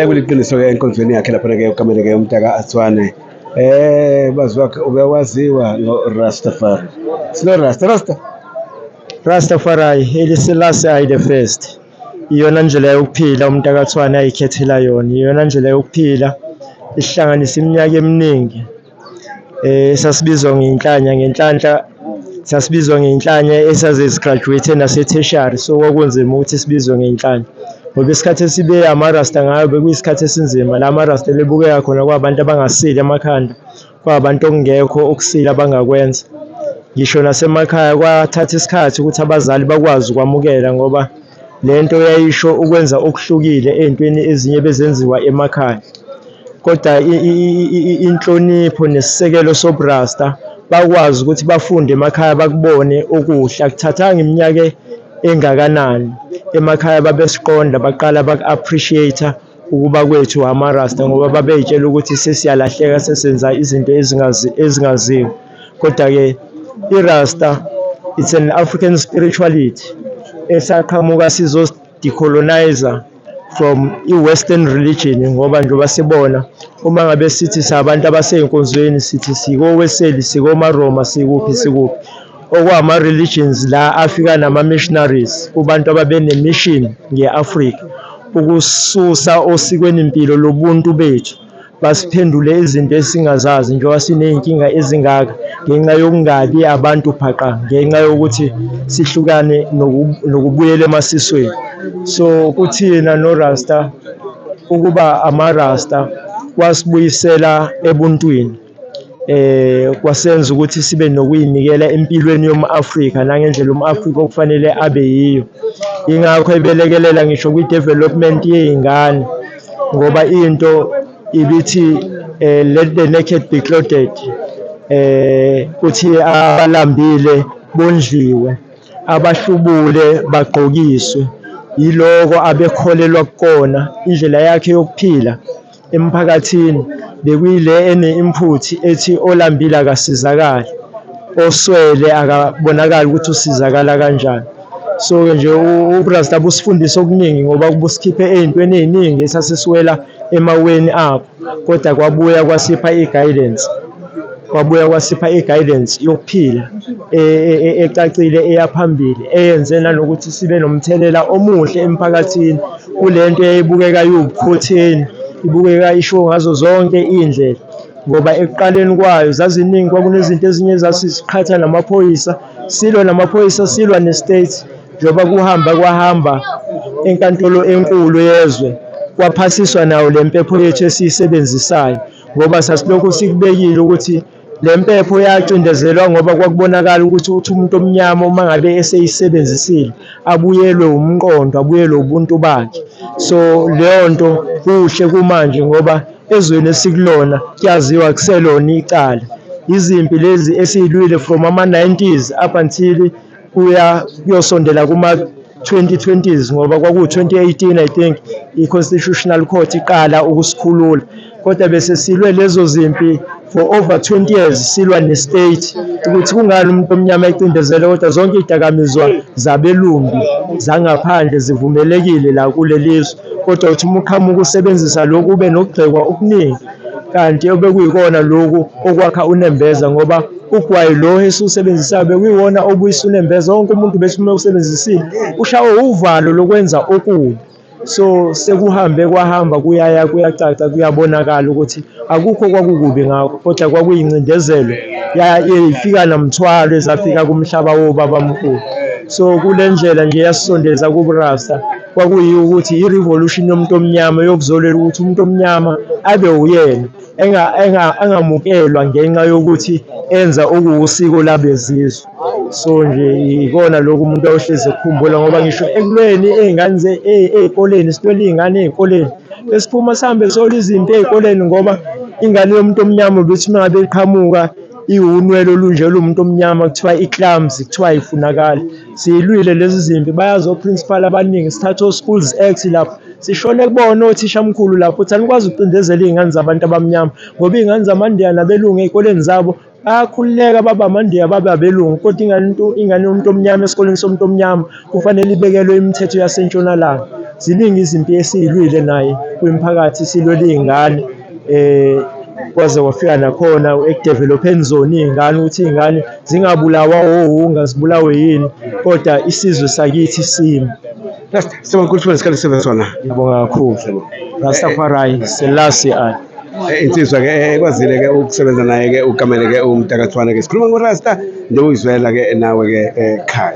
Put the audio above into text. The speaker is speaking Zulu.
Kuliqiniso ke enkonzweni yakhe lapha ke ukamele ke umntaka Athwane bazi wakhe ubewaziwa no-Rastafari. Sino Rastafari, Haile Selassie I the first. Iyona ndlela yokuphila umntaka Thwane ayikhethela yona. Iyona ndlela yokuphila ihlanganisa iminyaka eminingi. Sasibizwa ngenhlanhla sasibizwa ngenhlanya esaze-graduate nase-tertiary, so kwakunzima ukuthi sibizwe ngenhlanya ngoba isikhathi esibe amarasta ngayo bekuyisikhathi esinzima. La marasta lebukeka khona kwabantu abangasili emakhanda, kwabantu okungekho ukusila abangakwenza. Ngisho nasemakhaya kwathatha isikhathi ukuthi abazali bakwazi ukwamukela ngoba lento yayisho ukwenza okuhlukile ey'ntweni ezinye bezenziwa emakhaya. Kodwa inhlonipho nesisekelo sobrasta bakwazi ukuthi bafunde emakhaya bakubone okuhle. Akuthathanga iminyaka engakanani emakhaya babesiqonda baqala baku-appreciate-a ukuba kwethu amarasta ngoba babey'tshela ukuthi sesiyalahleka sesenza izinto ezingaziwa. Kodwa-ke irasta it's an African spirituality esaqhamuka sizo-decolonizer from i-Western religion ngoba njengoba sibona uma ngabe sithi sabantu abasey'nkonzweni sithi sikoweseli, sikomaroma, sikuphi. Okwama-religions la afika nama-missionaries kubantu ababene-mission nge-Afrika ukususa osikweni mpilo lobuntu bethu basiphendule izinto esingazazi njengoba siney'nkinga ezingaka ngenxa yokungabi abantu phaqa, ngenxa yokuthi sihlukane nokubuyela emasisweni. So kuthina no-Rasta ukuba amarasta wasibuyisela ebuntwini, kwasenza ukuthi sibe nokuy'nikela empilweni yoma-Afrika nangendlela uma-Afrika okufanele abe yiyo. Ingakho ebelekelela ngisho kwi-development yey'ngane ngoba into ibithi let the naked be clothed, kuthi abalambile bondliwe, abahlubule bagqokiswe. Yiloko abekholelwa kukona. Indlela yakhe yokuphila emphakathini bekuyile ene-input ethi olambile akasizakali, oswele akabonakali ukuthi usizakala kanjani. So nje uRasta busifundisa okuningi ngoba busikhiphe ey'ntweni ey'ningi esasisiwela emaweni abo, kodwa kwabuya kwasipha i-guidance yokuphila ecacile eyaphambili eyenze nanokuthi sibe nomthelela omuhle emphakathini kule nto eyayibukeka iwubuqhotheni, ibukeka isho ngazo zonke iy'ndlela ngoba ekuqaleni kwayo zaziningi, kwakunezinto ezinye ezasiqhatha namaphoyisa, silwa namaphoyisa, silwa ne-state. Njengoba kwahamba enkantolo enkulu yezwe kwaphasiswa nayo le mpepho yethu esiyisebenzisayo ngoba sasilokhu sikubekile ukuthi le mpepho yacindezelwa ngoba kwakubonakala ukuthi umuntu omnyama uma ngabe eseyisebenzisile abuyelwe umqondo, abuyelwe ubuntu bakhe. So leyo nto kuhle kumanje ngoba ezweni esikulona kuyaziwa kuselona icala. Izimpi lezi esiyilwile from ama-90s up until kuyosondela kuma-2020s ngoba kwaku-2018 I think i-Constitutional Court iqala ukusikhulula, kodwa bese silwe lezo zimpi for over 20 years silwa ne-state ukuthi kungani umuntu omnyama ecindezele, kodwa zonke iy'dakamizwa zabelumbi zangaphandle zivumelekile la kulelizwe. Kodwa uthi uma uqhamuka usebenzisa lokhu ube nokugxekwa okuningi, kanti obekuyikona lokhu okwakha unembeza ngoba ugwayi lo esiwusebenzisayo bekuyiwona obuyisa unembeza. Wonke umuntu bese uma usebenzisile ushawe uvalo lokwenza okubi. So sekuhambe kwahamba kuyaya kuyacaca kuyabonakala ukuthi akukho kwakukubi ngakho, kodwa kwakuyingcindezelo ifika namthwalo ezafika kumhlaba wobabamkhulu. So kule ndlela nje yasisondeza kubuRasta kwakuyiyo ukuthi i-revolution yomuntu omnyama yokuzolela ukuthi umuntu omnyama abe uyena engamukelwa ngenxa yokuthi enza okuwusiko labezizwe. So nje ikona lokhu umuntu awuhlezi ekukhumbula ngoba ngisho ekulweni ey'ngane ey'koleni, sitwele iy'ngane ey'koleni besiphuma sihambe siyolwa izimpi ey'koleni ngoba ingane yomuntu omnyama bethi uma ngabe iqhamuka iwunwele olunje lumuntu omnyama kuthiwa i-clumsy, kuthiwa ayifunakali. Siyilwile lezi zimpi, bayazi o-principal abaningi, sithathe o-Schools Act lapho sishone kubona othishamkhulu lapho ukuthi anikwazi ukucindezela iy'ngane zabantu abamnyama ngoba iy'ngane zamandiya nabelungu ey'koleni zabo bayakhululeka baba amandiya babe abelungu, kodwa ingane yomuntu omnyama esikoleni somuntu omnyama kufanele ibekelwe imithetho yasentshonalanga. ziningi izimpi esiyilwile naye kwimiphakathi silwela iy'ngane kwaze kwafika nakhona ekudevelopheni zona iy'ngane ukuthi iy'ngane zingabulawa ohunga zibulawe yini kodwa isizwe sakithi simi. Sibonga ukuthi isikhathi sibe sona. Ngiyabonga kakhulu. Rastafari Selassie I. Insizwa-ke ekwazile-ke ukusebenza naye-ke ukamele-ke uMtaka Tshwane-ke sikhuluma ngoRasta njengoyizwela-ke nawe-ke ekhaya.